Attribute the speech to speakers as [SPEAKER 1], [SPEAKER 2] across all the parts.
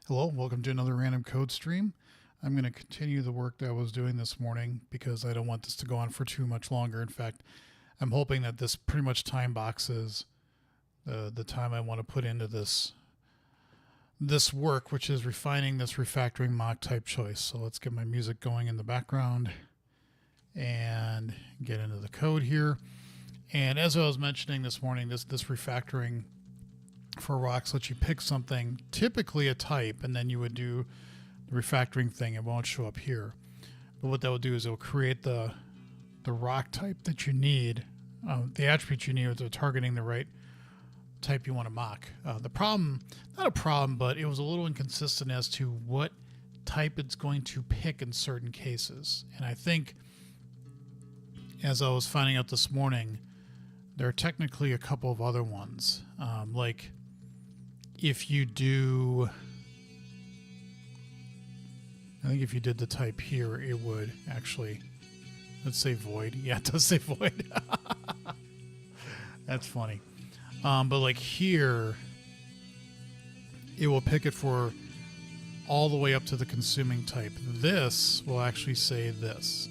[SPEAKER 1] Hello, welcome to another Random Code stream. I'm going to continue the work that I was doing this morning because I don't want this to go on for too much longer. In fact, I'm hoping that this pretty much time boxes the time I want to put into this work, which is refining this refactoring mock type choice. So let's get my music going in the background and get into the code here. And as I was mentioning this morning, this refactoring for rocks lets you pick something, typically a type, and then you would do the refactoring thing. It won't show up here. But what that will do is it will create the rock type that you need, the attributes you need if they're targeting the right type you want to mock. The problem, not a problem, but it was a little inconsistent as to what type it's going to pick in certain cases. And I think, as I was finding out this morning, there are technically a couple of other ones. Like if you do, I think if you did the type here, it would actually, let's say void. Yeah, it does say void. That's funny. But like here, it will pick it for all the way up to the consuming type. This will actually say this.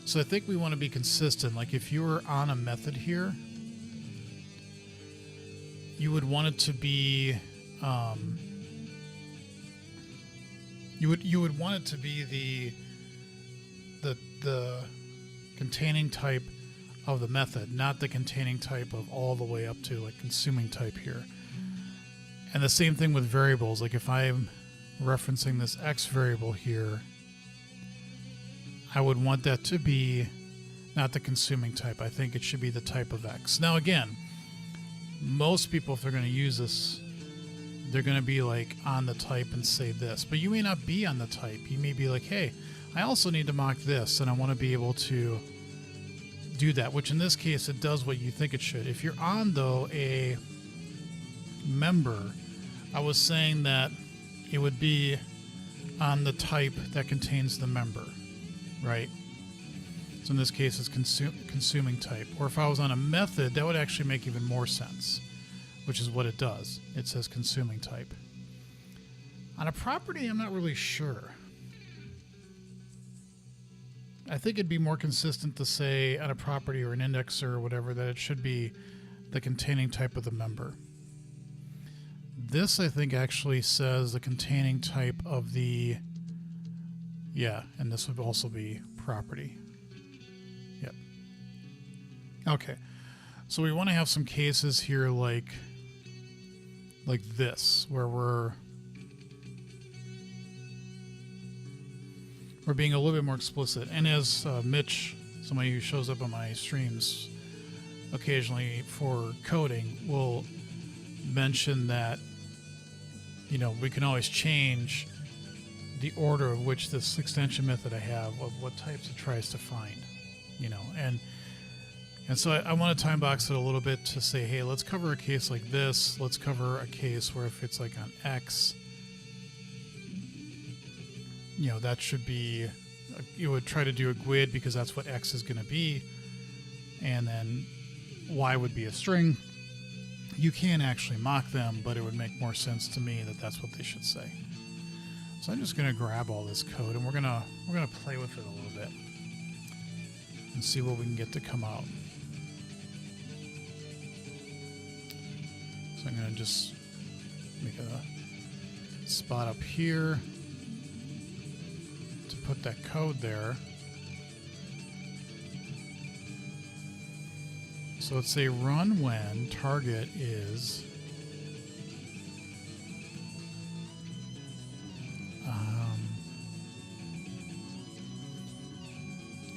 [SPEAKER 1] So I think we want to be consistent. Like if you were on a method here, you would want it to be, you would want it to be the containing type of the method, not the containing type of all the way up to like consuming type here. And the same thing with variables. Like if I'm referencing this x variable here, I would want that to be not the consuming type. I think it should be the type of x. Now again, most people, if they're going to use this, they're going to be like on the type and say this, but you may not be on the type. You may be like, hey, I also need to mock this, and I want to be able to do that, which in this case, it does what you think it should. If you're on, though, a member, I was saying that it would be on the type that contains the member, right? So in this case, it's consuming type. Or if I was on a method, that would actually make even more sense, which is what it does. It says consuming type. On a property, I'm not really sure. I think it'd be more consistent to say on a property or an indexer or whatever that it should be the containing type of the member. This, I think, actually says the containing type of the, yeah, and this would also be property. Yep. Okay. So we want to have some cases here like this, where we're being a little bit more explicit. And as Mitch, somebody who shows up on my streams occasionally for coding, will mention that, you know, we can always change the order of which this extension method I have of what types it tries to find, you know, and so I want to time box it a little bit to say, hey, let's cover a case like this. Let's cover a case where if it's like on X, you know, that should be, you would try to do a GUID because that's what X is going to be. And then Y would be a string. You can actually mock them, but it would make more sense to me that that's what they should say. So I'm just going to grab all this code and we're going to play with it a little bit and see what we can get to come out. So I'm going to just make a spot up here to put that code there. So let's say run when target is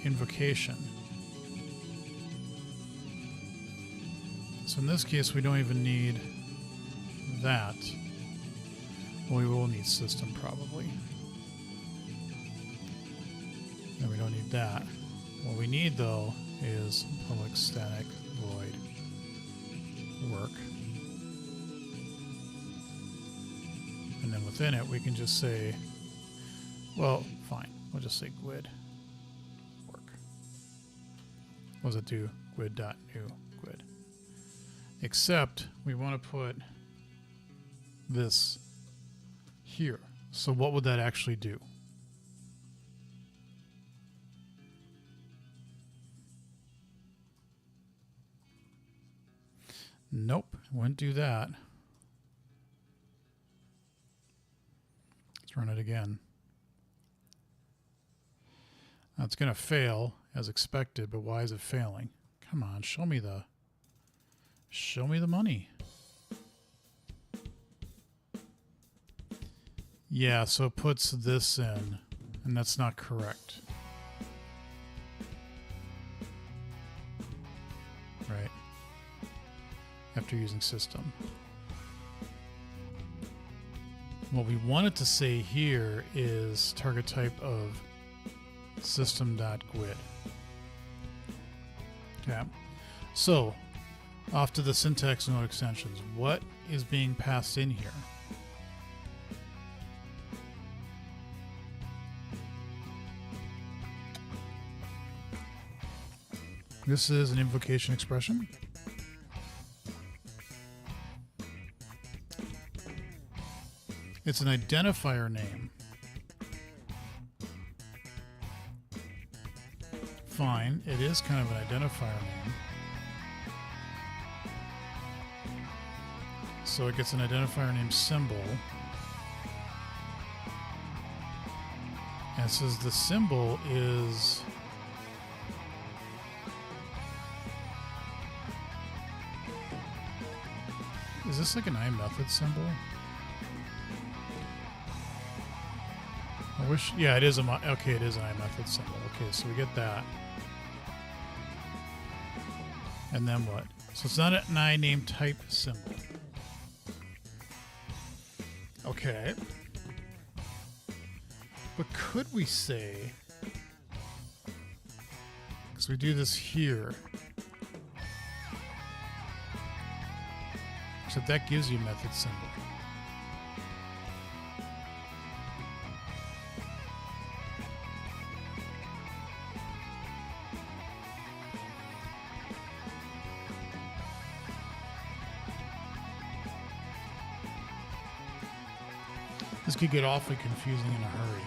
[SPEAKER 1] invocation. So in this case, we don't even need that. Well, we will need system probably. No, we don't need that. What we need though is public static void work. And then within it, we can just say, well, fine. We'll just say GUID work. What does it do? GUID.new GUID. Except we want to put this here. So what would that actually do? Nope, wouldn't do that. Let's run it again. Now it's going to fail as expected, but why is it failing? Come on, show me the money. Yeah, so it puts this in, and that's not correct. Right. After using system. What we wanted to say here is target type of system.gwid. Okay. So, off to the syntax node extensions. What is being passed in here? This is an invocation expression. It's an identifier name. Fine, it is kind of an identifier name. So it gets an identifier name symbol. And it says the symbol is this like an iMethod symbol? I wish, yeah, it is okay, it is an iMethod symbol. Okay, so we get that. And then what? So it's not an iName type symbol. Okay. But could we say, because we do this here, so that gives you a method symbol. This could get awfully confusing in a hurry.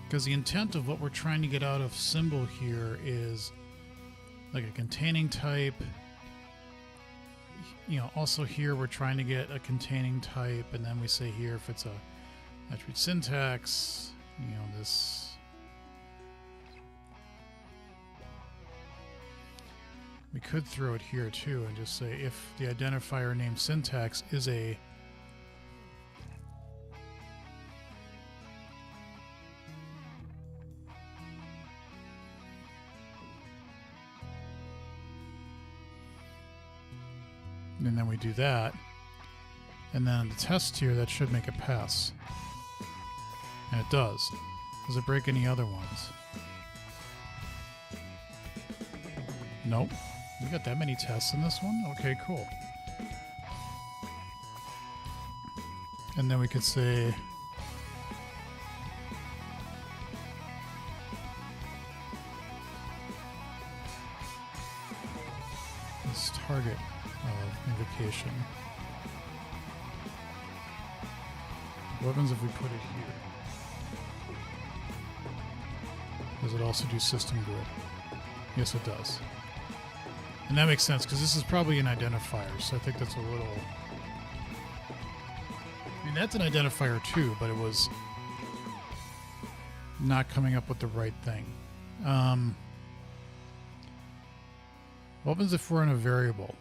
[SPEAKER 1] Because the intent of what we're trying to get out of symbol here is like a containing type. You know, also here we're trying to get a containing type, and then we say here if it's a attribute syntax, you know, this. We could throw it here too and just say if the identifier name syntax is a and then we do that, and then the test here, that should make it pass. And it does. Does it break any other ones? Nope. We got that many tests in this one? Okay, cool. And then we could say this target of invocation. What happens if we put it here? Does it also do system grid? Yes, it does. And that makes sense because this is probably an identifier, so I think that's a little... I mean, that's an identifier too, but it was not coming up with the right thing. What happens if we're in a variable?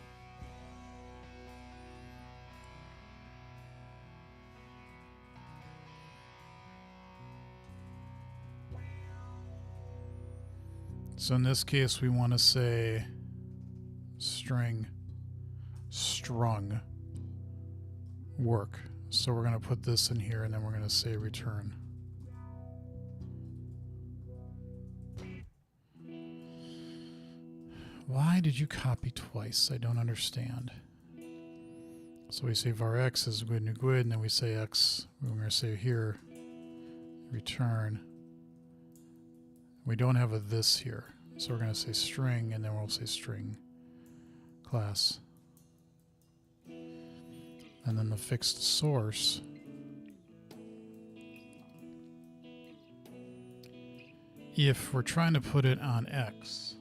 [SPEAKER 1] So in this case, we want to say strung work. So we're going to put this in here, and then we're going to say return. Why did you copy twice? I don't understand. So we say var x is GUID new GUID, and then we say x. We're going to say here return. We don't have a this here, so we're going to say string, and then we'll say string class. And then the fixed source if we're trying to put it on X,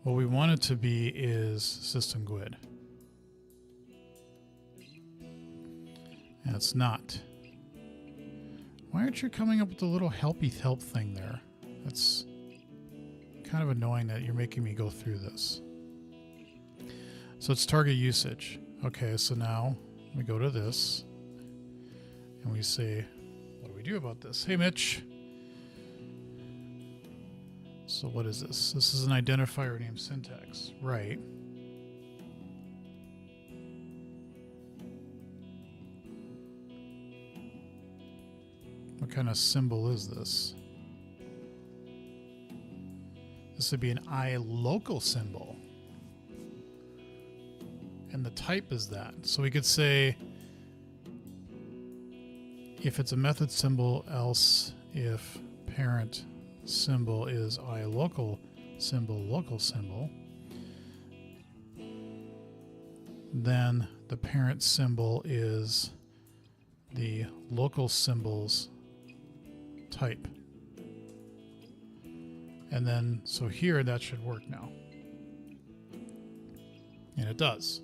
[SPEAKER 1] what we want it to be is system GUID. And it's not. Why aren't you coming up with the little helpy help thing there? That's kind of annoying that you're making me go through this. So it's target usage. Okay, so now we go to this and we say, what do we do about this? Hey, Mitch. So what is this? This is an identifier named syntax, right? What kind of symbol is this? This would be an iLocal symbol. And the type is that. So we could say if it's a method symbol, else if parent symbol is iLocal symbol, local symbol, then the parent symbol is the local symbol's type. And then, so here that should work now. And it does.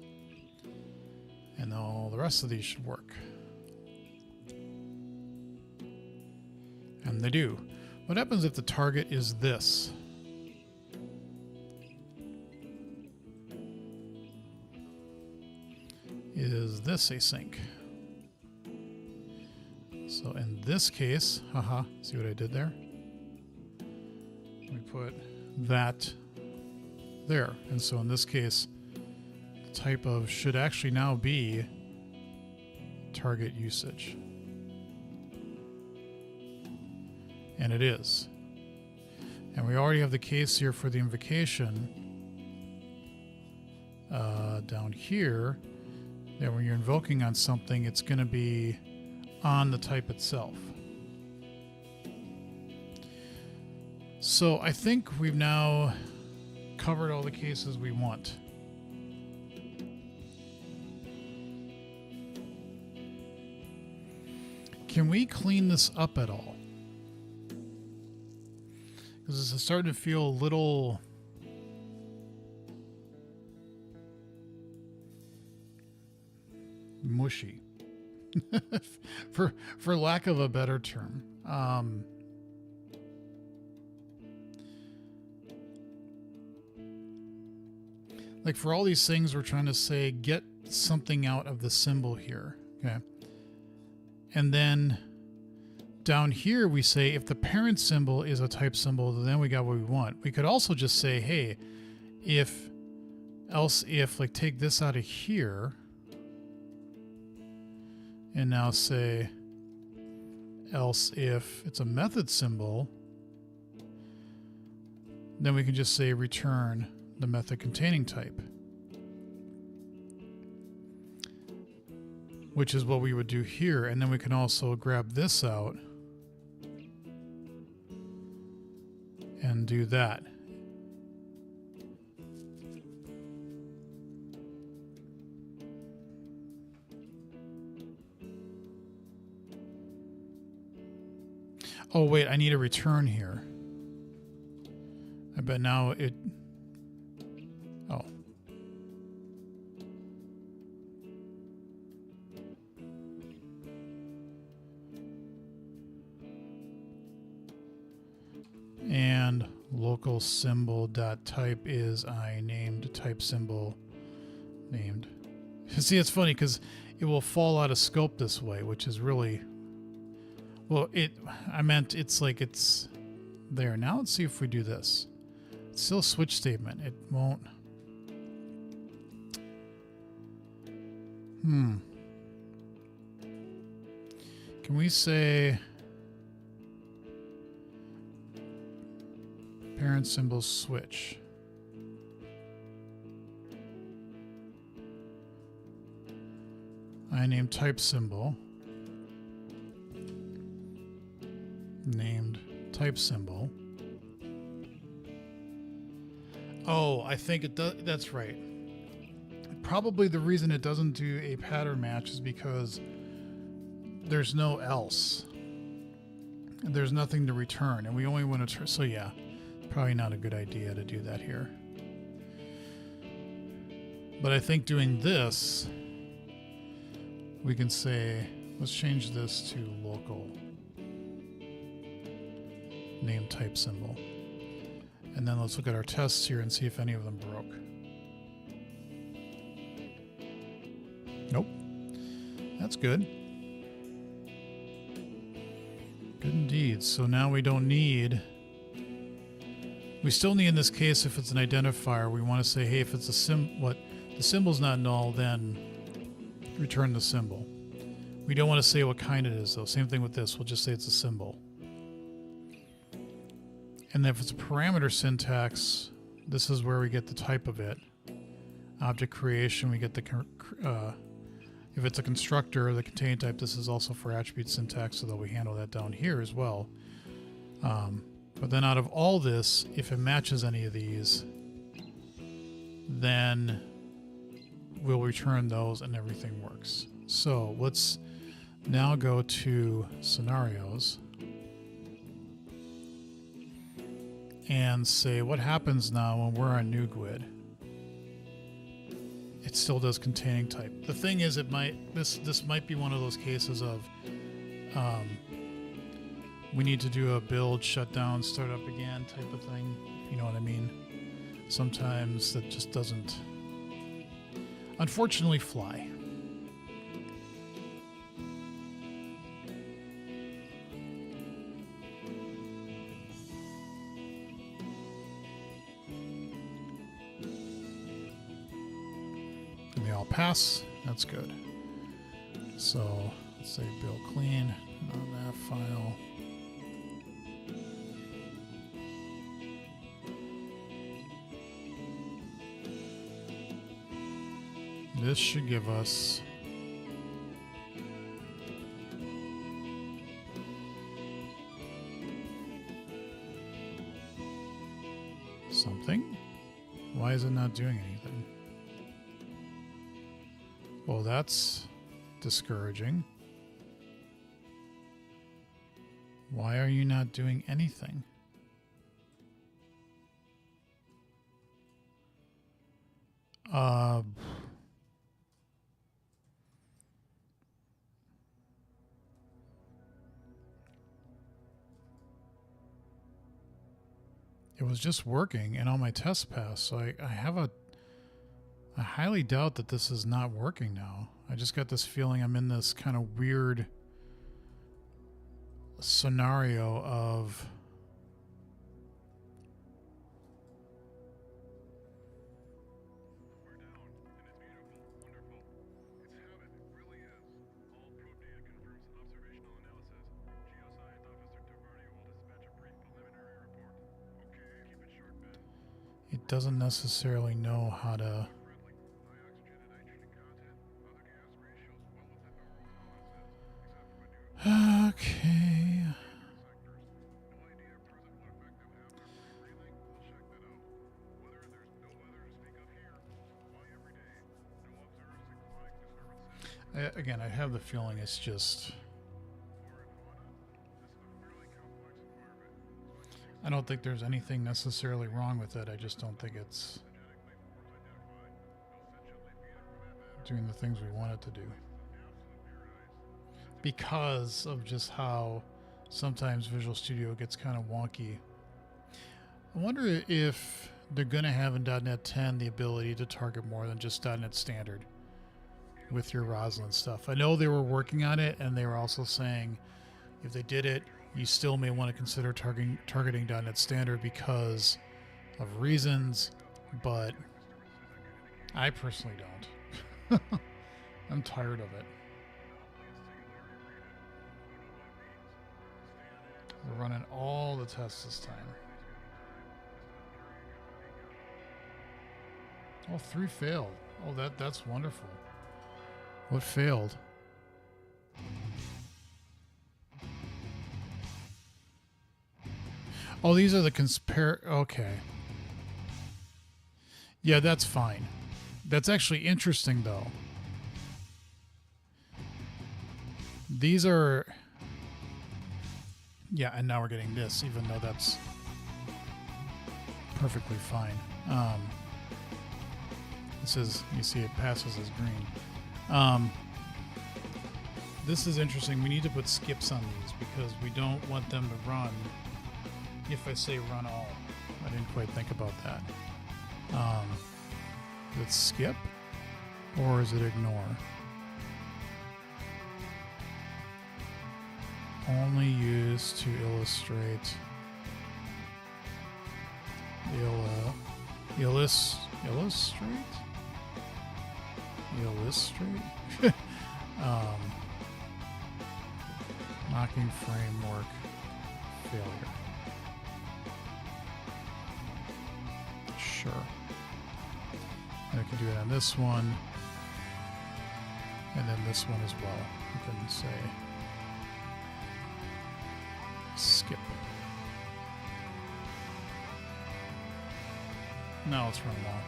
[SPEAKER 1] And all the rest of these should work. And they do. What happens if the target is this? Is this async? So in this case, haha, see what I did there? We put that there. And so in this case, the type of should actually now be target usage. And it is. And we already have the case here for the invocation down here that when you're invoking on something, it's going to be on the type itself. So I think we've now covered all the cases we want. Can we clean this up at all? Because this is starting to feel a little mushy, for lack of a better term. Like for all these things, we're trying to say, get something out of the symbol here. Okay. And then down here, we say if the parent symbol is a type symbol, then we got what we want. We could also just say, hey, if, else if, like take this out of here and now say else if it's a method symbol, then we can just say return the method containing type, which is what we would do here. And then we can also grab this out and do that. Oh, wait, I need a return here. I bet now it... Oh. And local symbol dot type is I named type symbol named. See, it's funny because it will fall out of scope this way, which is really... Well, I meant it's like it's there. Now let's see if we do this. It's still a switch statement. It won't. Can we say parent symbol switch? I name type symbol. Named type symbol. Oh, I think it does. That's right. Probably the reason it doesn't do a pattern match is because there's no else. There's nothing to return, and we only want to. So yeah, probably not a good idea to do that here. But I think doing this, we can say, let's change this to local name type symbol. And then let's look at our tests here and see if any of them broke. Nope. That's good. Good indeed. So now we don't need... We still need, in this case, if it's an identifier, we want to say, hey, if it's a the symbol's not null, then return the symbol. We don't want to say what kind it is, though. Same thing with this. We'll just say it's a symbol. And if it's a parameter syntax, this is where we get the type of it. Object creation, we get the... if it's a constructor, the contain type, this is also for attribute syntax, so that we handle that down here as well. But then out of all this, if it matches any of these, then we'll return those and everything works. So let's now go to scenarios and say what happens now when we're on new GUID. It still does containing type. The thing is, this might be one of those cases of we need to do a build, shut down, start up again type of thing. You know what I mean? Sometimes that just doesn't, unfortunately, fly. And they all pass. That's good. So let's say build clean on that file. This should give us something. Why is it not doing anything? Well, that's discouraging. Why are you not doing anything? It was just working and all my tests passed, so I highly doubt that this is not working now. I just got this feeling I'm in this kind of weird scenario of it doesn't necessarily know how to. Okay. Again, I have the feeling it's just... I don't think there's anything necessarily wrong with it. I just don't think it's doing the things we want it to do. Because of just how sometimes Visual Studio gets kind of wonky. I wonder if they're going to have in .NET 10 the ability to target more than just .NET Standard with your Roslyn stuff. I know they were working on it, and they were also saying if they did it, you still may want to consider targeting .NET Standard because of reasons, but I personally don't. I'm tired of it. We're running all the tests this time. Oh, 3 failed. Oh, that's wonderful. What failed? Oh, these are the okay. Yeah, that's fine. That's actually interesting, though. These are... Yeah, and now we're getting this, even though that's perfectly fine. This is, you see it passes as green. This is interesting. We need to put skips on these because we don't want them to run if I say run all. I didn't quite think about that. Is it skip or is it ignore? Only used to illustrate illustrate mocking framework failure. Sure. And I can do it on this one and then this one as well. You can say skip. Now let's run along.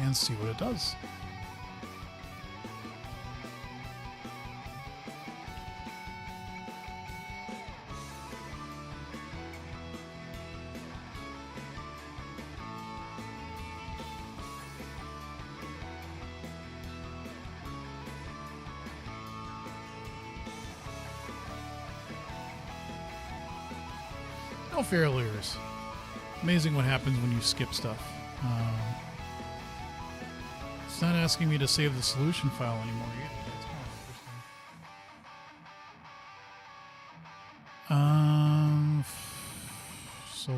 [SPEAKER 1] And see what it does. No failures. Amazing what happens when you skip stuff. It's not asking me to save the solution file anymore either. That's kind of interesting. So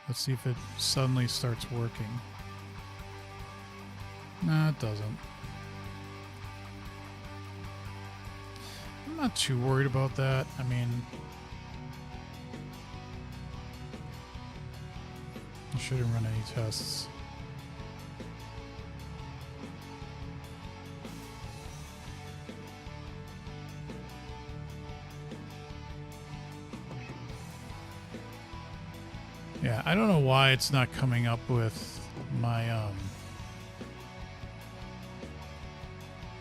[SPEAKER 1] let's see if it suddenly starts working. Nah, it doesn't. I'm not too worried about that. I mean, I shouldn't run any tests. Yeah, I don't know why it's not coming up with my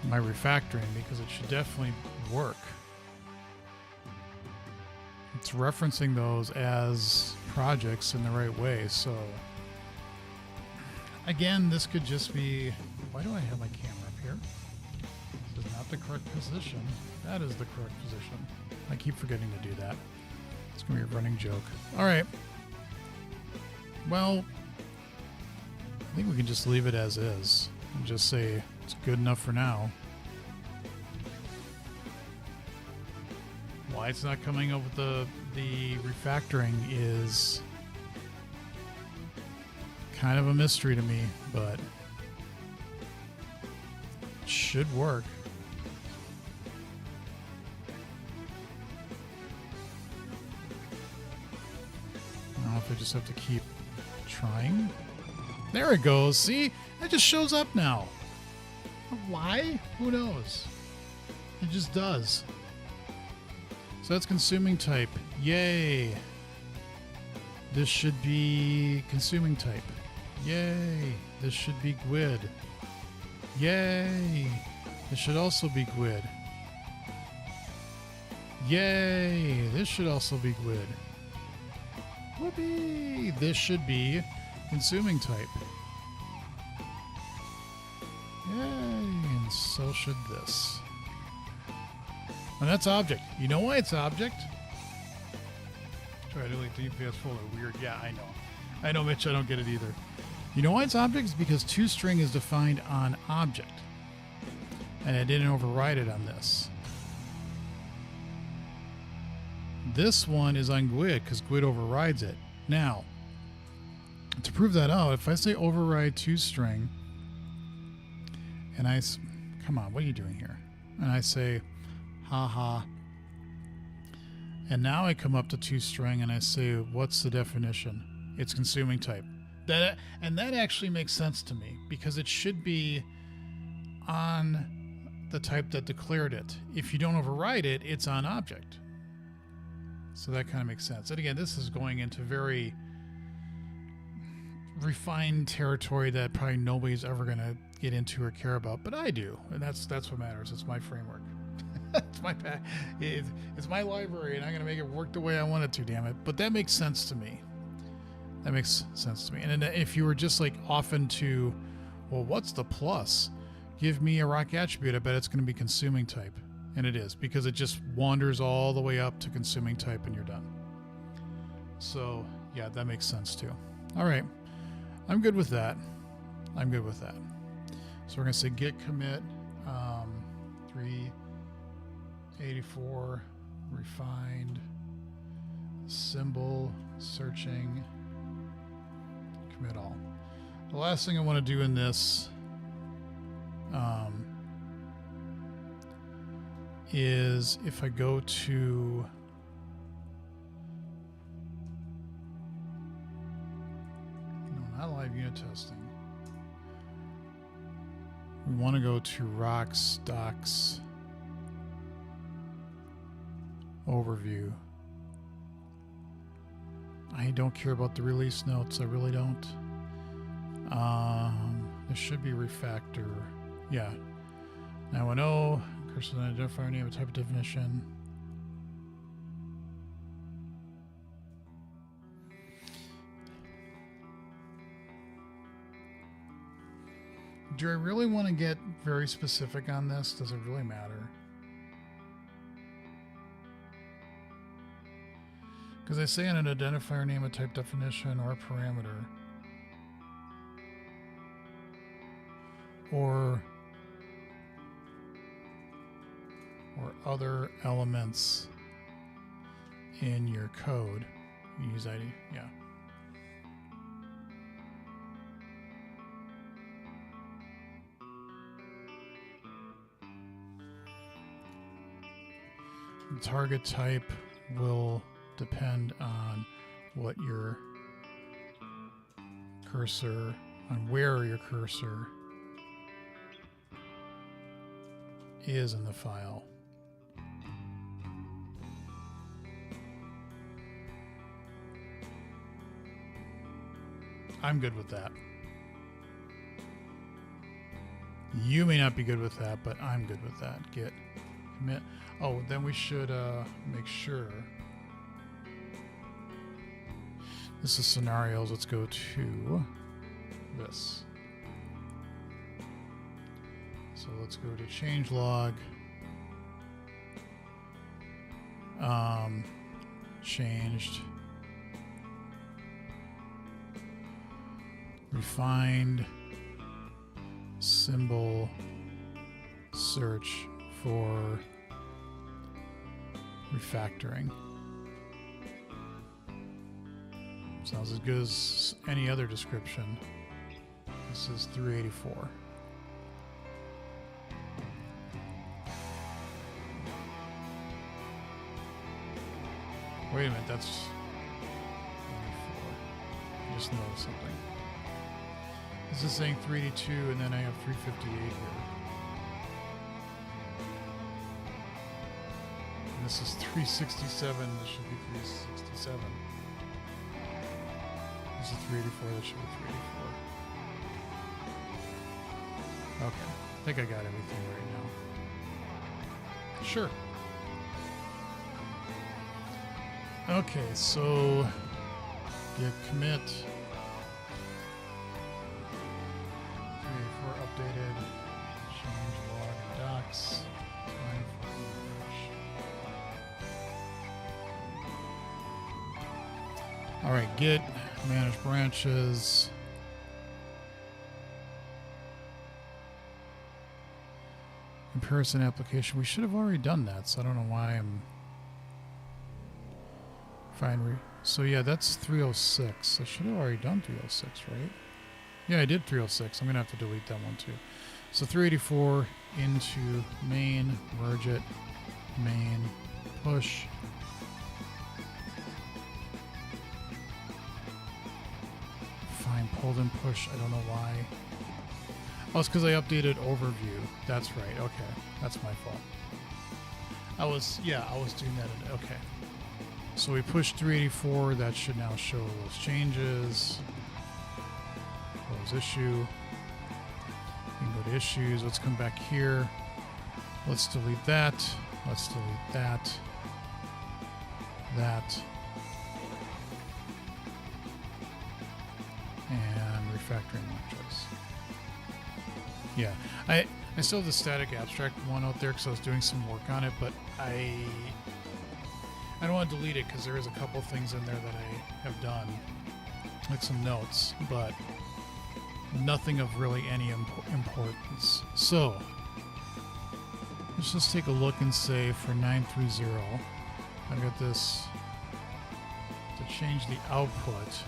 [SPEAKER 1] my refactoring, because it should definitely work. It's referencing those as projects in the right way. So again, this could just be, why do I have my camera up here? This is not the correct position. That is the correct position. I keep forgetting to do that. It's gonna be a running joke. All right. Well, I think we can just leave it as is and just say it's good enough for now. Why it's not coming up with the refactoring is kind of a mystery to me, but it should work. I don't know if I just have to keep trying. There it goes. See? It just shows up now. Why? Who knows? It just does. So that's consuming type. Yay. This should be consuming type. Yay. This should be GUID. Yay. This should also be GUID. Yay. This should also be GUID. Whoopee. This should be consuming type. Yay. And so should this. And that's object. You know why it's object? Try to delete the EPS folder. Weird. Yeah, I know. I know, Mitch. I don't get it either. You know why it's object? It's because toString is defined on object. And I didn't override it on this. This one is on GUID because GUID overrides it. Now, to prove that out, if I say override toString, and come on, what are you doing here? And I say, haha. And now I come up to toString and I say, what's the definition? It's consuming type. That actually makes sense to me because it should be on the type that declared it. If you don't override it, it's on object. So that kind of makes sense. And again, this is going into very refined territory that probably nobody's ever going to get into or care about, but I do, and that's what matters. It's my framework. It's my library, and I'm going to make it work the way I want it to. Damn it! But that makes sense to me. And then if you were just like off into, well, what's the plus? Give me a rock attribute. I bet it's going to be consuming type, and it is because it just wanders all the way up to consuming type, and you're done. So yeah, that makes sense too. All right. I'm good with that. So we're going to say git commit 384 refined symbol searching commit all. The last thing I want to do in this is if I go to live unit testing. We want to go to rocks docs overview. I don't care about the release notes. I really don't. There should be refactor. Yeah. Now I know cursor identifier name, a type of definition. Do I really want to get very specific on this? Does it really matter? Because I say in an identifier name, a type definition, or a parameter, or other elements in your code. You use ID, yeah. The target type will depend on what your cursor, on where your cursor is in the file. I'm good with that. You may not be good with that, but I'm good with that. Git commit. Oh, then we should make sure. This is scenarios. Let's go to this. So let's go to changelog. Changed. Refined symbol search for refactoring. Sounds as good as any other description. This is 384. Wait a minute, that's 384. I just noticed something. This is saying 382, and then I have 358 here. And this is 367. This should be 367. This is 384. That should be 384. Okay, I think I got everything right now. Sure. Okay, so git commit. Updated, change log docs, time for merge. All right, git, manage branches. Comparison application. We should have already done that, so I don't know why I'm fine. So yeah, that's 306. I should have already done 306, right? Yeah, I did 306. I'm going to have to delete that one too. So 384 into main, merge it, main, push. Fine hold and push. I don't know why. Oh, it's because I updated overview. That's right. Okay. That's my fault. I was doing that. Okay. So we pushed 384. That should now show those changes. Close issue. We can go to issues. Let's come back here. Let's delete that. Let's delete that. That. And refactoring matches. Yeah, I still have the static abstract one out there because I was doing some work on it, but I don't want to delete it because there is a couple things in there that I have done, like some notes, but nothing of really any importance. So let's just take a look and say for 930, I've got this to change the output.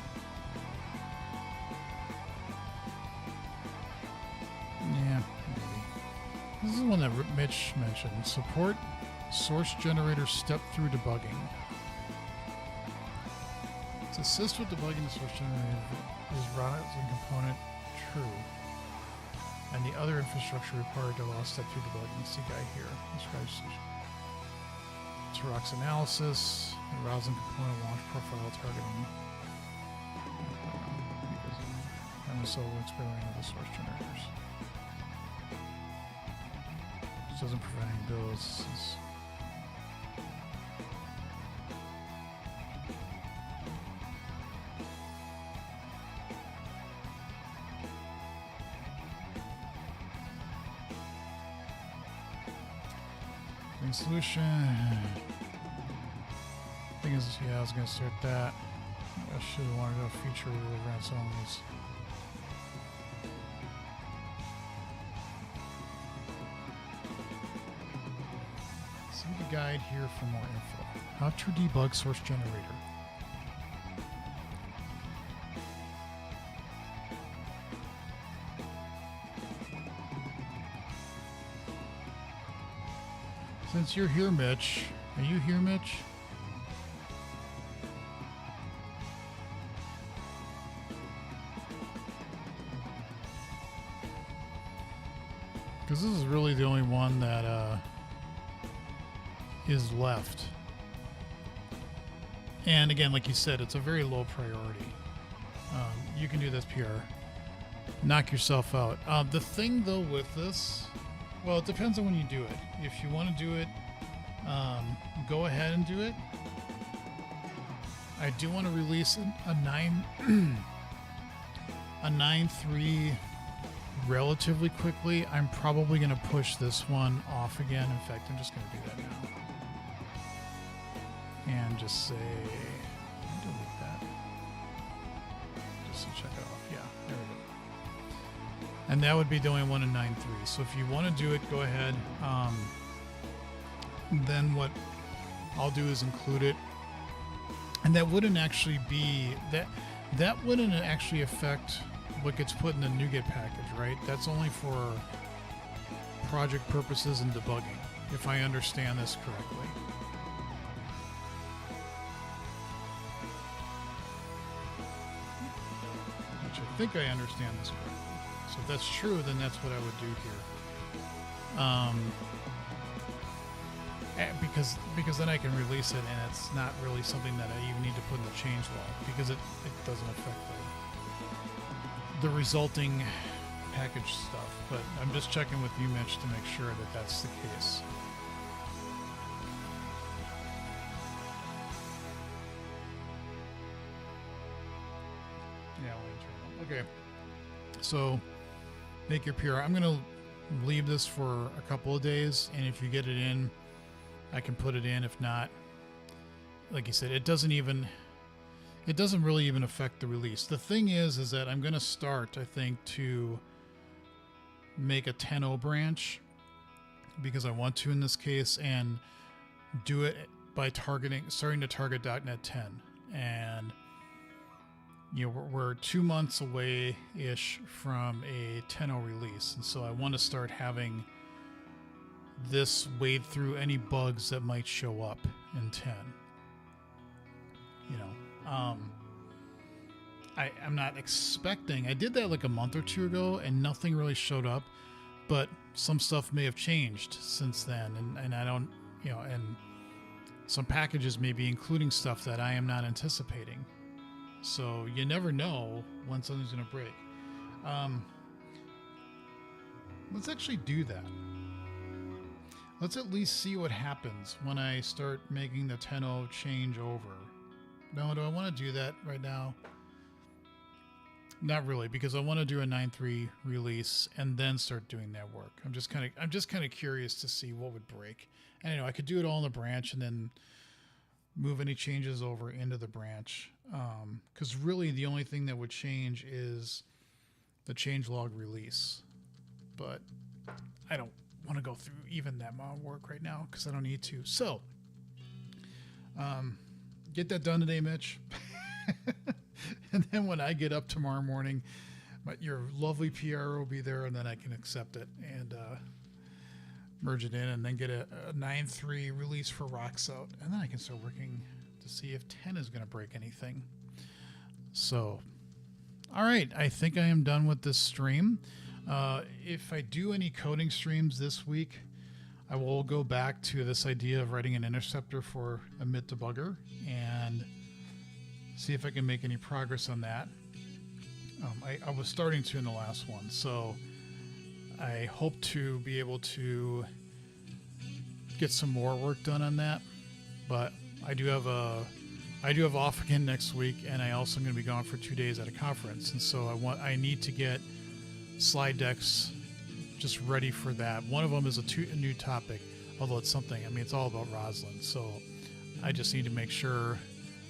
[SPEAKER 1] Yeah, maybe. This is one that Mitch mentioned. Support source generator step-through debugging. To assist with debugging the source generator is browsing component true. And the other infrastructure required to allow step-through debugging. See guy here. Describes Xerox analysis, the browsing component launch profile targeting. MSO will experiment with the source generators. This doesn't prevent any bills. Solution. Thing is, yeah, I was gonna start that. I should have wanted a feature with ransom onlys. See the guide here for more info. How to debug source generator. Since you're here, Mitch. Are you here, Mitch? Because this is really the only one that is left. And again, like you said, it's a very low priority. You can do this PR. Knock yourself out. The thing, though, with this... Well, it depends on when you do it. If you want to do it, go ahead and do it. I do want to release a 9.3 relatively quickly. I'm probably going to push this one off again. In fact, I'm just going to do that now. And just say, delete that. Just to check it off. Yeah, there we go. And that would be the only one in 9.3. So if you want to do it, go ahead. Then what I'll do is include it. And that wouldn't actually be... That wouldn't actually affect what gets put in the NuGet package, right? That's only for project purposes and debugging, if I understand this correctly. Which I think I understand this correctly. So if that's true, then that's what I would do here. Because then I can release it, and it's not really something that I even need to put in the change log, because it doesn't affect the resulting package stuff. But I'm just checking with you, Mitch, to make sure that that's the case. Yeah, internal. Okay. So make your PR. I'm going to leave this for a couple of days, and if you get it in, I can put it in. If not, like you said, it doesn't really even affect the release. The thing is that I'm going to start, I think, to make a 10.0 branch, because I want to in this case, and do it by starting to target .NET 10. And you know, we're 2 months away-ish from a 10.0 release, and so I want to start having this wade through any bugs that might show up in 10. You know, I'm not expecting. I did that like a month or two ago, and nothing really showed up. But some stuff may have changed since then, and I don't, and some packages may be including stuff that I am not anticipating. So you never know when something's going to break. Let's actually do that. Let's at least see what happens when I start making the 10.0 change over. No, do I want to do that right now? Not really, because I want to do a 9.3 release and then start doing that work. I'm just kind of curious to see what would break. And I could do it all in the branch and then move any changes over into the branch. Because really the only thing that would change is the changelog release. But I don't want to go through even that amount of work right now because I don't need to. So, get that done today, Mitch. And then when I get up tomorrow morning, your lovely PR will be there, and then I can accept it and merge it in, and then get a 9.3 release for rocks out, and then I can start working to see if 10 is going to break anything. So, all right, I think I am done with this stream. If I do any coding streams this week, I will go back to this idea of writing an interceptor for emit debugger and see if I can make any progress on that. I was starting to in the last one, so I hope to be able to get some more work done on that. But I do have off again next week, and I also am going to be gone for 2 days at a conference, and so I need to get slide decks just ready for that. One of them is a new topic, although it's something. I mean, it's all about Roslyn, so I just need to make sure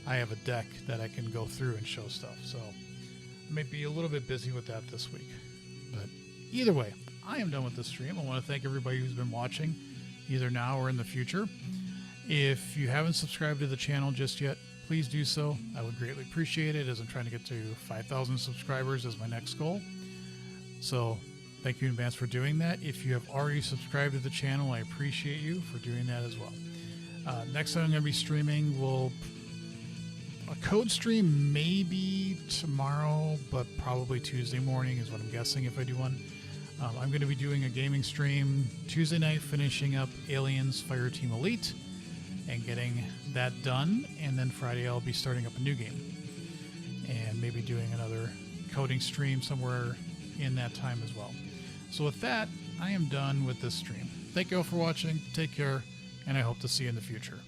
[SPEAKER 1] I have a deck that I can go through and show stuff. So I may be a little bit busy with that this week. But either way, I am done with this stream. I want to thank everybody who's been watching, either now or in the future. If you haven't subscribed to the channel just yet, please do so. I would greatly appreciate it, as I'm trying to get to 5,000 subscribers as my next goal. So thank you in advance for doing that. If you have already subscribed to the channel, I appreciate you for doing that as well. Next time I'm going to be streaming, a code stream maybe tomorrow, but probably Tuesday morning is what I'm guessing if I do one. I'm going to be doing a gaming stream Tuesday night, finishing up Aliens Fireteam Elite and getting that done. And then Friday I'll be starting up a new game and maybe doing another coding stream somewhere in that time as well. So with that, I am done with this stream. Thank you all for watching. Take care, and I hope to see you in the future.